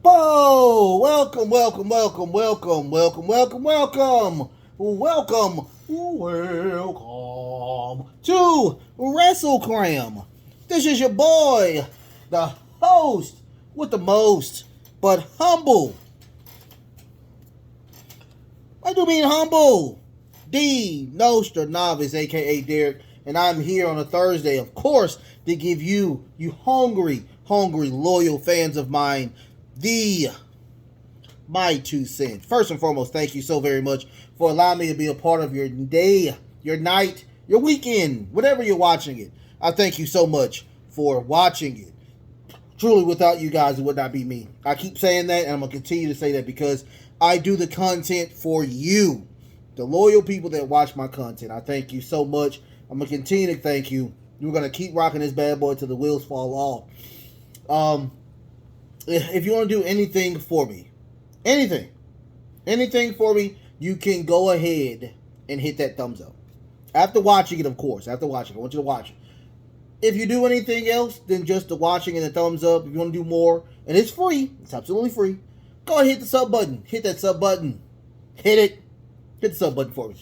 Bo! Welcome to WrestleCram. This is your boy, the host with the most, but humble. I do mean humble. The Nostra Novice, aka Derek, and I'm here on a Thursday, of course, to give you hungry, loyal fans of mine, my 2 cents. First and foremost, thank you so very much for allowing me to be a part of your day, your night, your weekend, whatever you're watching it. I thank you so much for watching it. Truly, without you guys, it would not be me. I keep saying that, and I'm going to continue to say that because I do the content for you, the loyal people that watch my content. I thank you so much. I'm going to continue to thank you. We're going to keep rocking this bad boy till the wheels fall off. If you want to do anything for me, anything for me, you can go ahead and hit that thumbs up. After watching it, of course. I want you to watch it. If you do anything else than just the watching and the thumbs up, if you want to do more, and it's free, it's absolutely free, go ahead and hit the sub button. Hit that sub button. Hit it. Hit the sub button for me.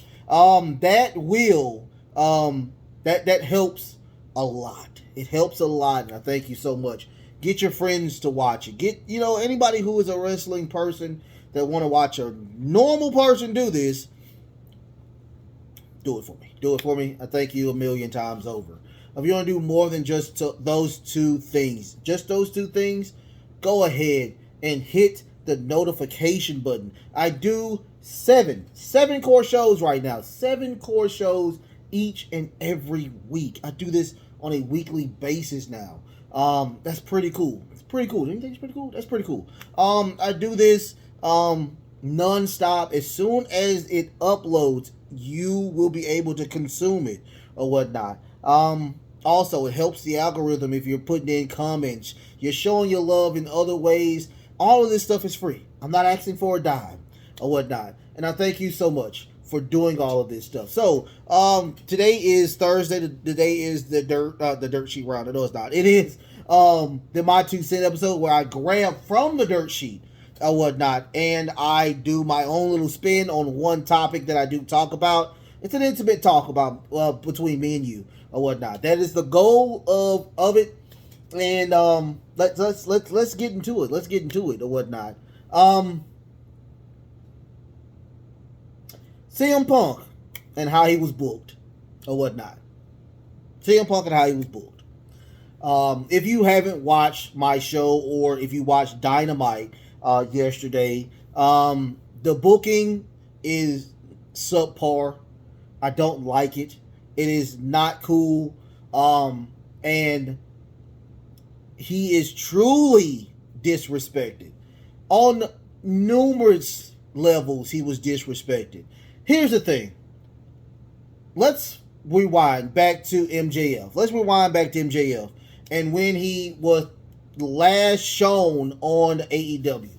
That helps a lot. It helps a lot, and I thank you so much. Get your friends to watch it. Get, anybody who is a wrestling person that want to watch a normal person do this, do it for me. Do it for me. I thank you a million times over. If you want to do more than just those two things, go ahead and hit the notification button. I do seven core shows right now. 7 core shows each and every week. I do this on a weekly basis now. That's pretty cool. It's pretty cool. Do you think it's pretty cool? That's pretty cool. I do this non-stop. As soon as it uploads, you will be able to consume it or whatnot. Also, it helps the algorithm if you're putting in comments. You're showing your love in other ways. All of this stuff is free. I'm not asking for a dime or whatnot. And I thank you so much for doing all of this stuff. So, today is Thursday. Today is the dirt sheet round. No, it's not. It is the My 2 Cent episode where I grab from the dirt sheet or whatnot, and I do my own little spin on one topic that I do talk about. It's an intimate talk about between me and you or whatnot. That is the goal of it. And let's get into it. Let's get into it or whatnot. CM Punk and how he was booked or whatnot. CM Punk and how he was booked. If you haven't watched my show or if you watched Dynamite yesterday, the booking is subpar. I don't like it. It is not cool. And he is truly disrespected. On numerous levels, he was disrespected. Here's the thing. Let's rewind back to MJF. And when he was last shown on AEW.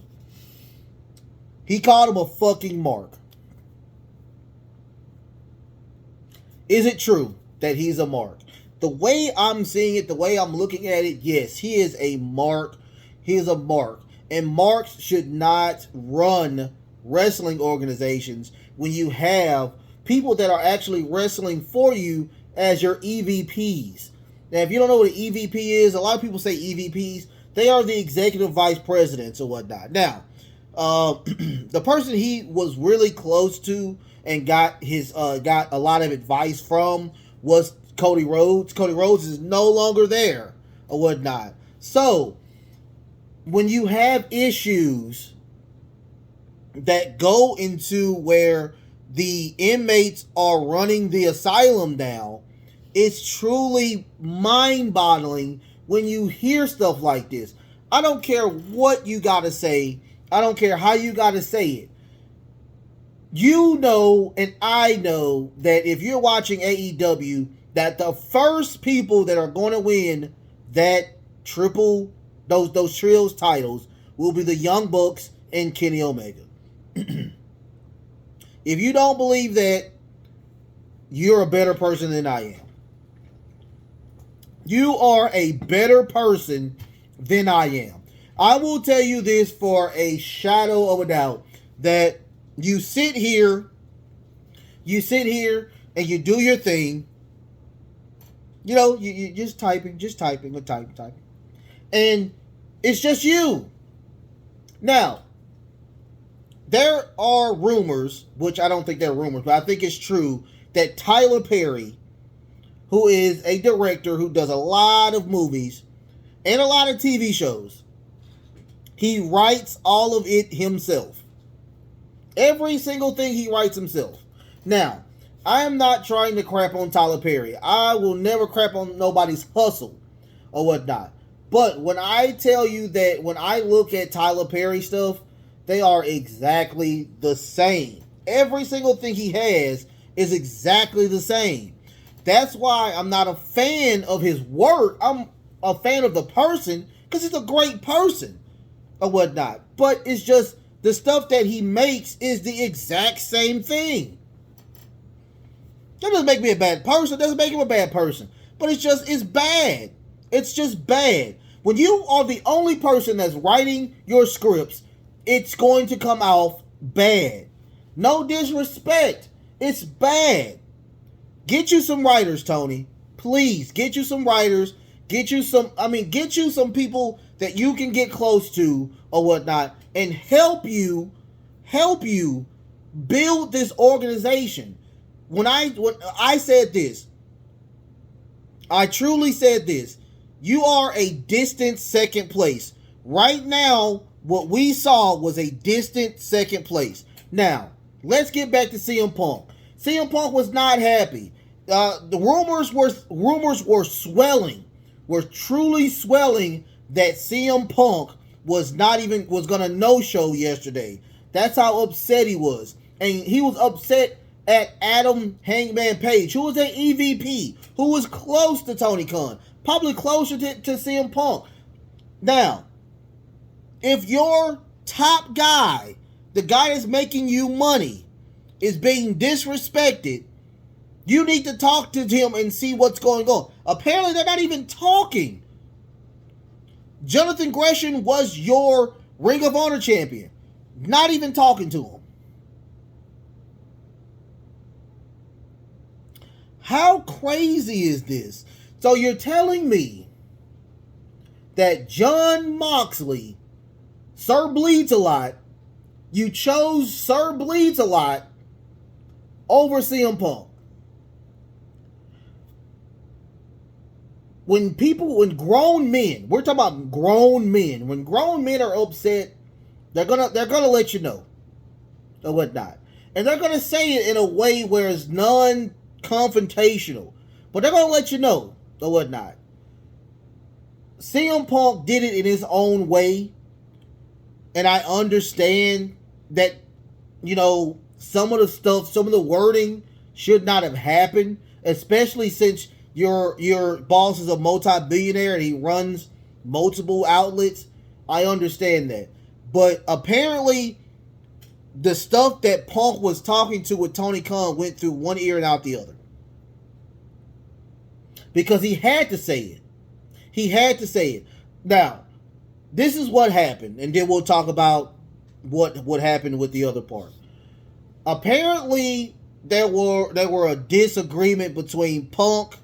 He called him a fucking mark. Is it true that he's a mark? The way I'm seeing it, the way I'm looking at it, yes, he is a mark. He is a mark. And marks should not run wrestling organizations when you have people that are actually wrestling for you as your EVPs. Now, if you don't know what an EVP is, a lot of people say EVPs. They are the executive vice presidents or whatnot. Now, the person he was really close to and got a lot of advice from was Cody Rhodes. Cody Rhodes is no longer there or whatnot. So, when you have issues that go into where the inmates are running the asylum down, it's truly mind-boggling when you hear stuff like this. I don't care what you gotta say. I don't care how you gotta say it. You know, and I know that if you're watching AEW, that the first people that are going to win that those trios titles will be the Young Bucks and Kenny Omega. If you don't believe that, you're a better person than I am. You are a better person than I am. I will tell you this for a shadow of a doubt that you sit here and you do your thing. You know, you just typing, typing. And it's just you. Now, there are rumors, which I don't think they're rumors, but I think it's true, that Tyler Perry, who is a director who does a lot of movies and a lot of TV shows, he writes all of it himself. Every single thing he writes himself. Now, I am not trying to crap on Tyler Perry. I will never crap on nobody's hustle or whatnot. But when I tell you that when I look at Tyler Perry stuff, they are exactly the same. Every single thing he has is exactly the same. That's why I'm not a fan of his work. I'm a fan of the person because he's a great person or whatnot. But it's just the stuff that he makes is the exact same thing. That doesn't make me a bad person. It doesn't make him a bad person. But it's bad. It's just bad. When you are the only person that's writing your scripts, it's going to come off bad. No disrespect. It's bad. Get you some writers, Tony. Please, get you some writers. Get you some people that you can get close to or whatnot and help you build this organization. When I said this, I truly said this. You are a distant second place. Right now, what we saw was a distant second place. Now, let's get back to CM Punk. CM Punk was not happy. The rumors were swelling, were truly swelling that CM Punk was gonna no-show yesterday. That's how upset he was. And he was upset at Adam Hangman Page, who was an EVP, who was close to Tony Khan, probably closer to CM Punk. Now, if your top guy, the guy that's making you money, is being disrespected, you need to talk to him and see what's going on. Apparently, they're not even talking. Jonathan Gresham was your Ring of Honor champion. Not even talking to him. How crazy is this? So you're telling me that John Moxley, Sir Bleeds a Lot, you chose Sir Bleeds a Lot over CM Punk. When grown men, we're talking about grown men, when grown men are upset, they're gonna let you know or whatnot. And they're gonna say it in a way where it's non-confrontational. But they're gonna let you know or whatnot. CM Punk did it in his own way. And I understand that, some of the stuff, some of the wording should not have happened, especially since your boss is a multi-billionaire and he runs multiple outlets. I understand that. But apparently, the stuff that Punk was talking to with Tony Khan went through one ear and out the other. Because he had to say it. He had to say it. Now, this is what happened, and then we'll talk about what happened with the other part. Apparently, there were a disagreement between Punk's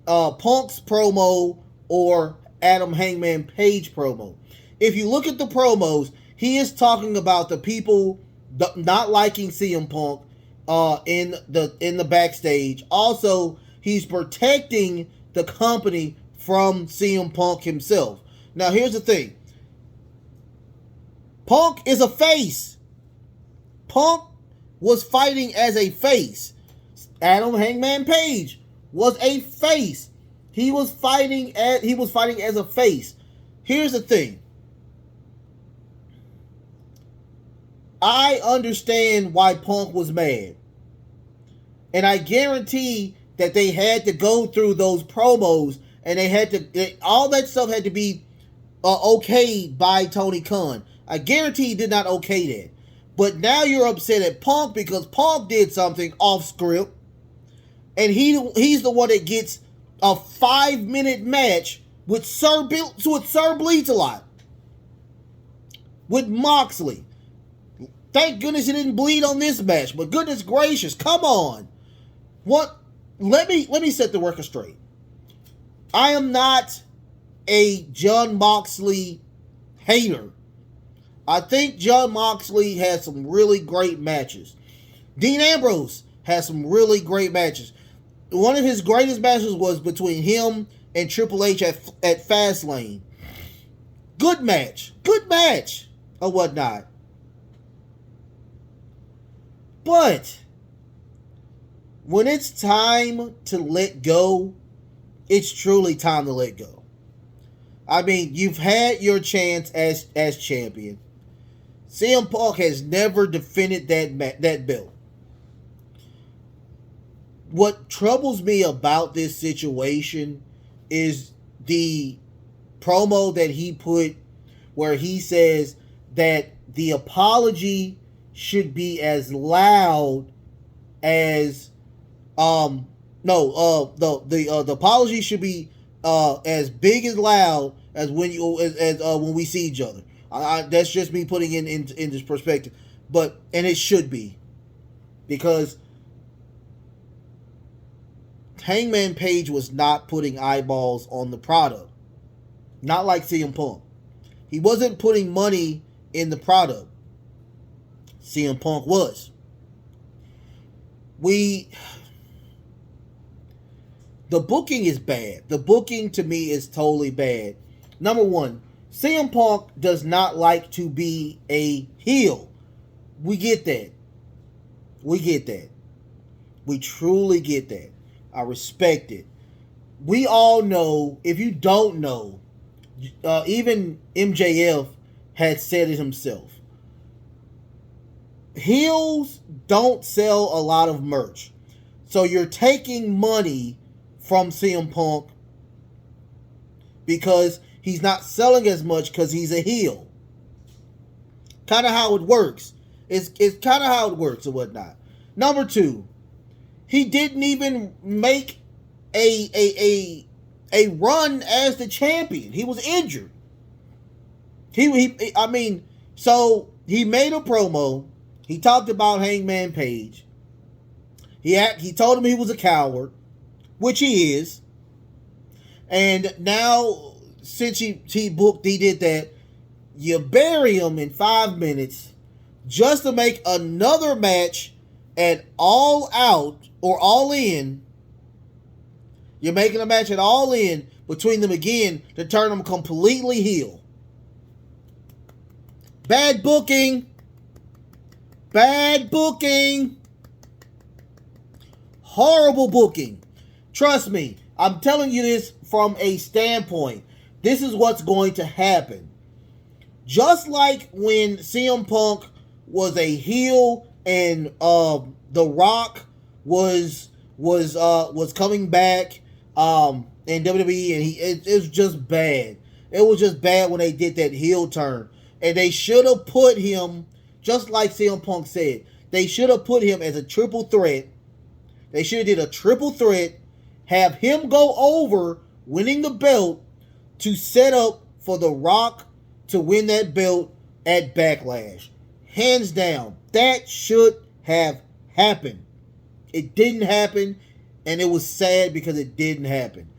promo or Adam Hangman Page promo. If you look at the promos, he is talking about the people not liking CM Punk in the backstage. Also, he's protecting the company from CM Punk himself. Now, here's the thing. Punk is a face. Punk was fighting as a face. Adam Hangman Page was a face. He was fighting as a face. Here's the thing. I understand why Punk was mad. And I guarantee that they had to go through those promos and all that stuff had to be okayed by Tony Khan. I guarantee he did not okay that. But now you're upset at Punk because Punk did something off script. And he's the one that gets a 5-minute match with Sir Bleeds a Lot. with Moxley. Thank goodness he didn't bleed on this match, but goodness gracious, come on. What? Let me set the record straight. I am not a Jon Moxley hater. I think Jon Moxley has some really great matches. Dean Ambrose has some really great matches. One of his greatest matches was between him and Triple H at Fastlane. Good match, or whatnot. But when it's time to let go, it's truly time to let go. I mean, you've had your chance as champion. CM Punk has never defended that belt. What troubles me about this situation is the promo that he put where he says that the apology should be as loud as the apology should be as big as loud as when we see each other. That's just me putting in this perspective, and it should be, because Hangman Page was not putting eyeballs on the product, not like CM Punk. He wasn't putting money in the product. CM Punk was. The booking is bad. The booking to me is totally bad. Number one, CM Punk does not like to be a heel. We get that. We truly get that. I respect it. We all know, if you don't know, even MJF had said it himself. Heels don't sell a lot of merch. So you're taking money from CM Punk because he's not selling as much because he's a heel. Kind of how it works. It's kind of how it works and whatnot. Number two, he didn't even make a run as the champion. He was injured. So he made a promo. He talked about Hangman Page. He told him he was a coward, which he is. And now, since he did that, you bury him in 5 minutes just to make another match at All Out or All In. You're making a match at All In between them again to turn them completely heel. Bad booking. Horrible booking. Trust me, I'm telling you this from a standpoint. This is what's going to happen. Just like when CM Punk was a heel and The Rock was coming back in WWE, and it was just bad. It was just bad when they did that heel turn. And they should have put him, just like CM Punk said, they should have put him as a triple threat. They should have did a triple threat, have him go over winning the belt to set up for The Rock to win that belt at Backlash. Hands down, that should have happened. It didn't happen, and it was sad because it didn't happen.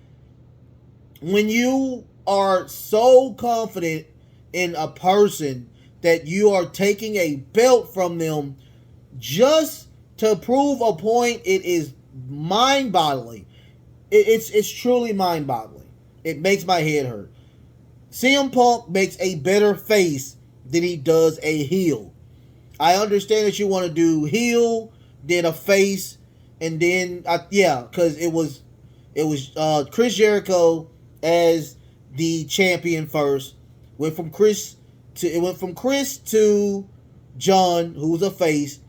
When you are so confident in a person that you are taking a belt from them just to prove a point, it is mind-boggling. It's truly mind-boggling. It makes my head hurt. CM Punk makes a better face than he does a heel. I understand that you want to do heel, then a face, and then because it was Chris Jericho as the champion first. It went from Chris to John, who was a face,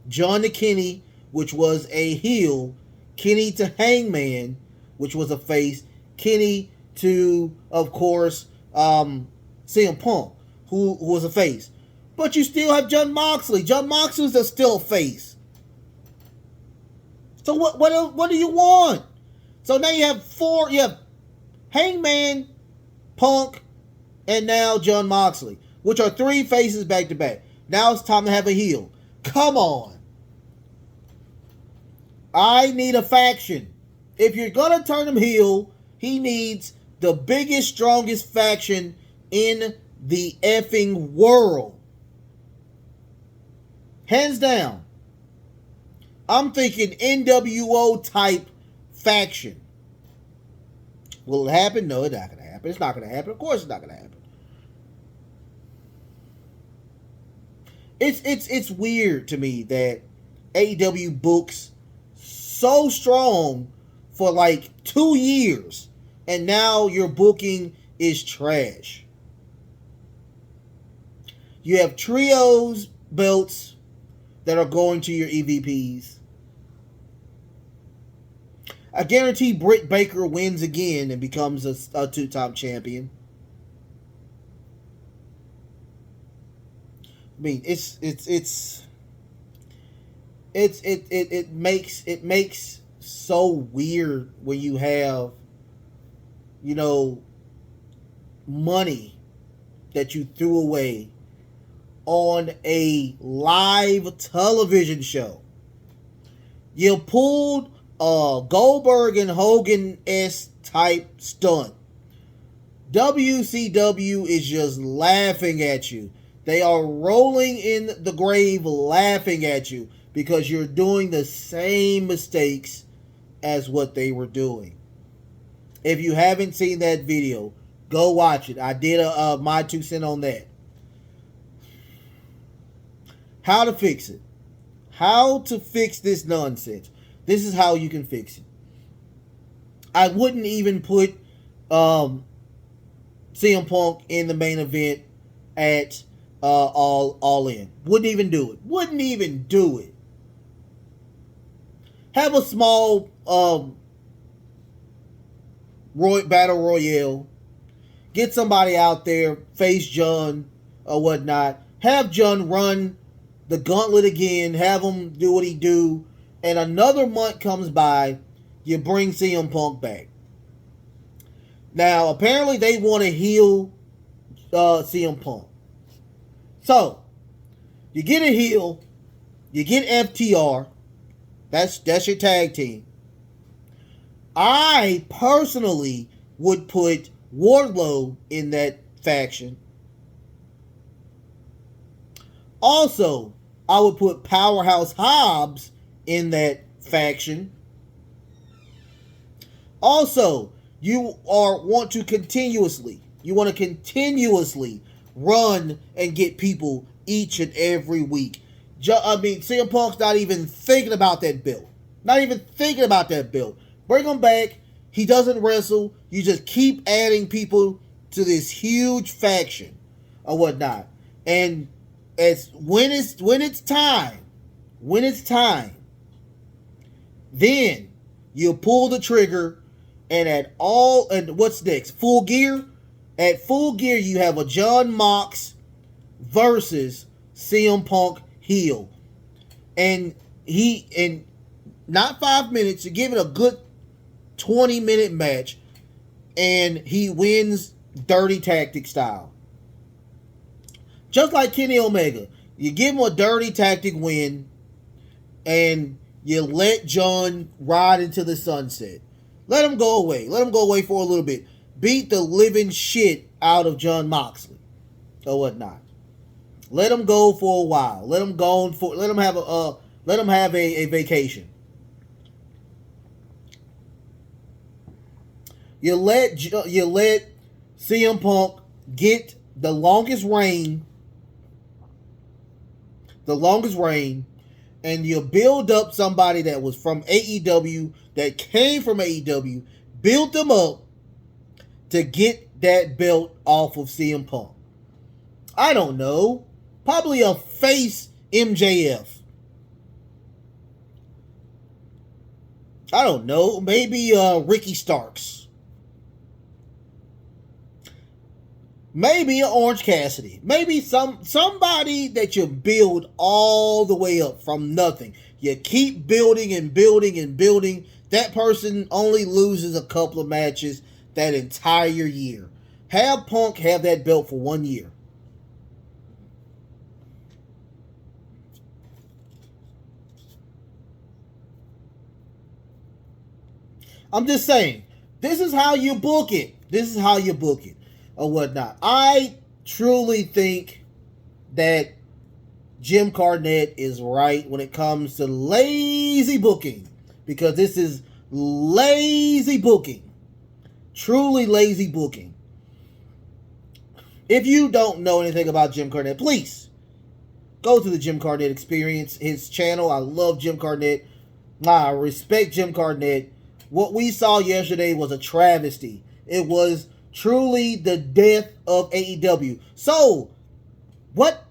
John to Kenny, which was a heel, Kenny to Hangman, which was a face, Kenny to, of course, CM Punk, who was a face. But you still have Jon Moxley. Jon Moxley's still a face. So what do you want? So now you have Hangman, Punk, and now Jon Moxley. which are 3 faces back to back. Now it's time to have a heel. Come on. I need a faction. If you're going to turn him heel, he needs the biggest, strongest faction in the effing world. Hands down. I'm thinking NWO type faction. Will it happen? No, it's not going to happen. It's not going to happen. Of course it's not going to happen. It's weird to me that AEW books so strong for like 2 years, and now your booking is trash. You have trios belts that are going to your EVPs. I guarantee Britt Baker wins again and becomes a 2-time champion. I mean, it makes so weird when you have, money that you threw away on a live television show. You pulled a Goldberg and Hogan-esque type stunt. WCW is just laughing at you. They are rolling in the grave laughing at you because you're doing the same mistakes as what they were doing. If you haven't seen that video, go watch it. I did my 2 cents on that. How to fix it. How to fix this nonsense. This is how you can fix it. I wouldn't even put CM Punk in the main event at all in. Wouldn't even do it. Have a small battle royale. Get somebody out there, face John or whatnot. Have John run the gauntlet again. Have him do what he do. And another month comes by, you bring CM Punk back. Now, apparently they want to heal CM Punk. So, you get a heel, you get FTR, that's your tag team. I personally would put Wardlow in that faction. Also, I would put Powerhouse Hobbs in that faction. Also, you want to continuously run and get people each and every week. CM Punk's not even thinking about that belt. Bring him back. He doesn't wrestle. You just keep adding people to this huge faction or whatnot. And when it's time, then you pull the trigger, and what's next? Full Gear? At Full Gear, you have a John Mox versus CM Punk heel. And not 5 minutes, you give it a good 20-minute match, and he wins dirty tactic style. Just like Kenny Omega. You give him a dirty tactic win, and you let John ride into the sunset. Let him go away. For a little bit. Beat the living shit out of John Moxley or whatnot. Let him go for a while. Let him have a vacation. You let CM Punk get the longest reign, and you build up somebody that was from AEW, that came from AEW, build them up to get that belt off of CM Punk. I don't know. Probably a face MJF. I don't know. Maybe Ricky Starks. Maybe an Orange Cassidy. Maybe somebody that you build all the way up from nothing. You keep building and building and building. That person only loses a couple of matches that entire year. Have Punk have that belt for 1 year. I'm just saying, this is how you book it. This is how you book it, or whatnot. I truly think that Jim Cornette is right when it comes to lazy booking, because this is lazy booking. Truly lazy booking. If you don't know anything about Jim Cornette, please go to the Jim Cornette Experience, his channel. I love Jim Cornette. I respect Jim Cornette. What we saw yesterday was a travesty. It was truly the death of AEW. So, what?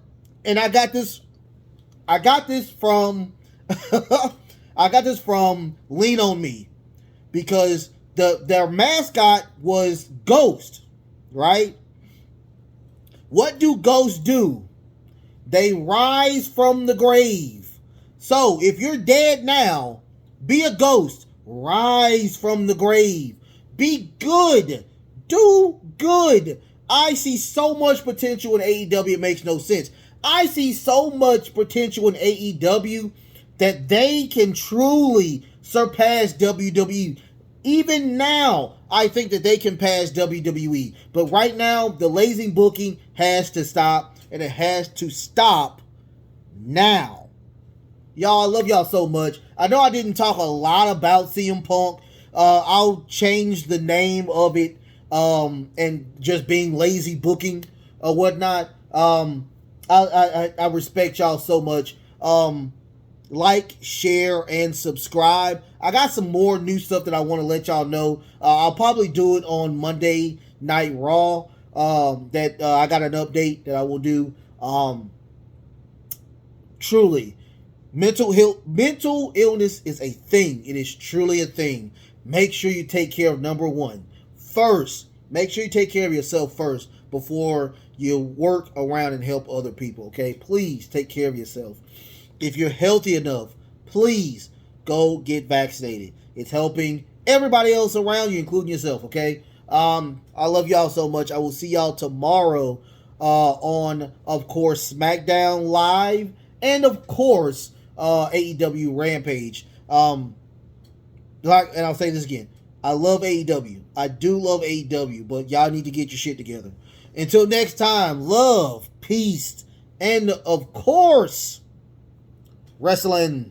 And I got this from I got this from Lean On Me, because their mascot was Ghost, right? What do ghosts do? They rise from the grave. So if you're dead now, be a ghost. Rise from the grave. Be good. Do good. I see so much potential in AEW, it makes no sense. I see so much potential in AEW that they can truly surpass WWE. Even now, I think that they can pass WWE. But right now, the lazy booking has to stop, and it has to stop now. Y'all, I love y'all so much. I know I didn't talk a lot about CM Punk. I'll change the name of it, and just being lazy booking or whatnot. I respect y'all so much. Like, share, and subscribe. I got some more new stuff that I want to let y'all know. I'll probably do it on Monday Night Raw. I got an update that I will do. Truly, mental illness is a thing. It is truly a thing. Make sure you take care of number one first. Make sure you take care of yourself first before you work around and help other people. Okay, please take care of yourself. If you're healthy enough, please go get vaccinated. It's helping everybody else around you, including yourself, okay? I love y'all so much. I will see y'all tomorrow on, of course, SmackDown Live and, of course, AEW Rampage. And I'll say this again. I love AEW. I do love AEW, but y'all need to get your shit together. Until next time, love, peace, and, of course, wrestling.